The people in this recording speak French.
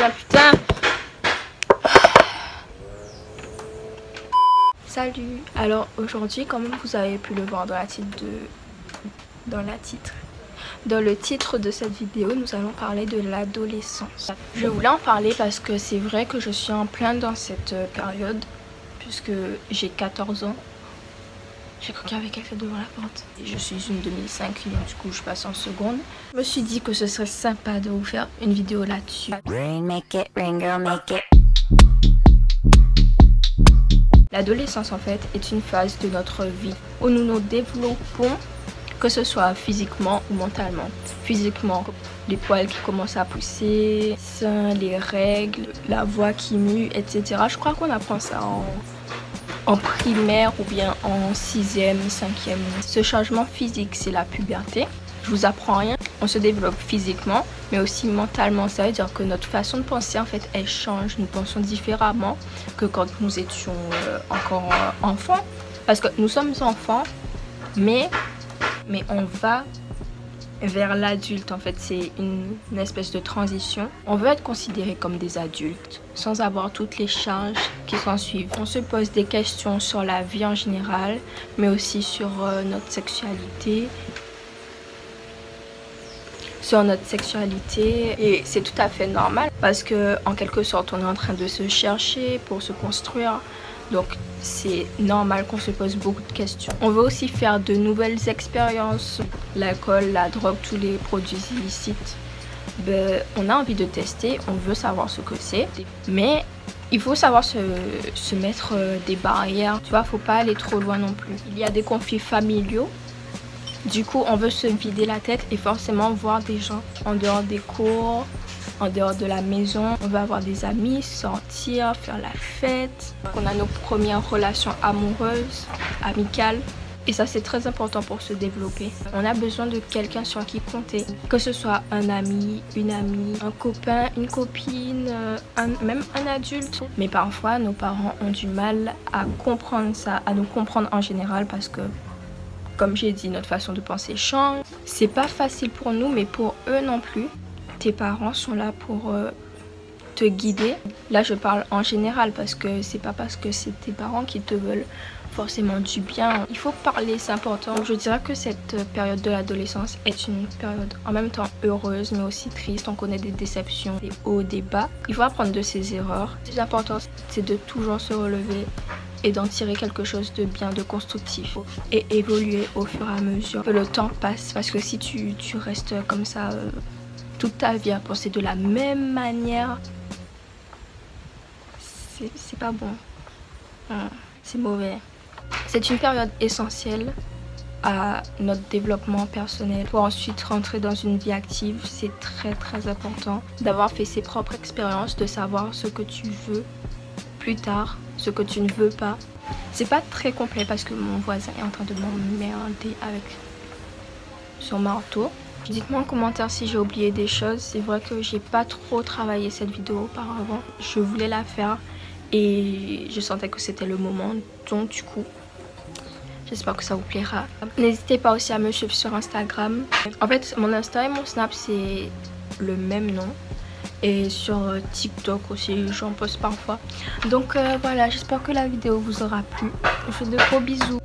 putain. Salut. Alors aujourd'hui, comme vous avez pu le voir dans le titre de cette vidéo, nous allons parler de l'adolescence. Je voulais en parler parce que c'est vrai que je suis en plein dans cette période, puisque j'ai 14 ans. J'ai cru qu'il y avait quelqu'un devant la porte. Je suis une 2005, du coup je passe en seconde. Je me suis dit que ce serait sympa de vous faire une vidéo là-dessus. L'adolescence en fait est une phase de notre vie où nous nous développons, que ce soit physiquement ou mentalement. Physiquement, les poils qui commencent à pousser, les règles, la voix qui mue, etc. Je crois qu'on apprend ça en primaire ou bien en 6e, 5e. Ce changement physique, c'est la puberté. Je vous apprends rien. On se développe physiquement, mais aussi mentalement. Ça veut dire que notre façon de penser, en fait, elle change. Nous pensons différemment que quand nous étions encore enfants. Parce que nous sommes enfants, mais on va vers l'adulte. En fait, c'est une espèce de transition. On veut être considéré comme des adultes, sans avoir toutes les charges qui s'en suivent. On se pose des questions sur la vie en général, mais aussi sur notre sexualité. Et c'est tout à fait normal parce que en quelque sorte on est en train de se chercher pour se construire, donc c'est normal qu'on se pose beaucoup de questions. On veut aussi faire de nouvelles expériences, l'alcool, la drogue, tous les produits illicites. On a envie de tester, on veut savoir ce que c'est, mais il faut savoir se mettre des barrières, tu vois, faut pas aller trop loin non plus. Il y a des conflits familiaux. Du coup, on veut se vider la tête et forcément voir des gens en dehors des cours, en dehors de la maison. On veut avoir des amis, sortir, faire la fête. On a nos premières relations amoureuses, amicales. Et ça, c'est très important pour se développer. On a besoin de quelqu'un sur qui compter. Que ce soit un ami, une amie, un copain, une copine, même un adulte. Mais parfois, nos parents ont du mal à comprendre ça, à nous comprendre en général parce que, comme j'ai dit, notre façon de penser change. C'est pas facile pour nous, mais pour eux non plus. Tes parents sont là pour te guider. Là, je parle en général parce que c'est pas parce que c'est tes parents qui te veulent forcément du bien. Il faut parler, c'est important. Donc, je dirais que cette période de l'adolescence est une période en même temps heureuse, mais aussi triste. On connaît des déceptions, des hauts, des bas. Il faut apprendre de ses erreurs. Le plus important, c'est de toujours se relever et d'en tirer quelque chose de bien, de constructif et évoluer au fur et à mesure que le temps passe, parce que si tu restes comme ça toute ta vie à penser de la même manière, c'est pas bon, c'est mauvais. C'est une période essentielle à notre développement personnel. Pour ensuite rentrer dans une vie active, c'est très très important d'avoir fait ses propres expériences, de savoir ce que tu veux plus tard, ce que tu ne veux pas. C'est pas très complet parce que mon voisin est en train de m'emmerder avec son marteau. Dites-moi en commentaire si j'ai oublié des choses. C'est vrai que j'ai pas trop travaillé cette vidéo auparavant. Je voulais la faire et je sentais que c'était le moment. Donc du coup, j'espère que ça vous plaira. N'hésitez pas aussi à me suivre sur Instagram. En fait, mon Insta et mon Snap, c'est le même nom. Et sur TikTok aussi, j'en poste parfois. Donc voilà, j'espère que la vidéo vous aura plu. Je vous fais de gros bisous.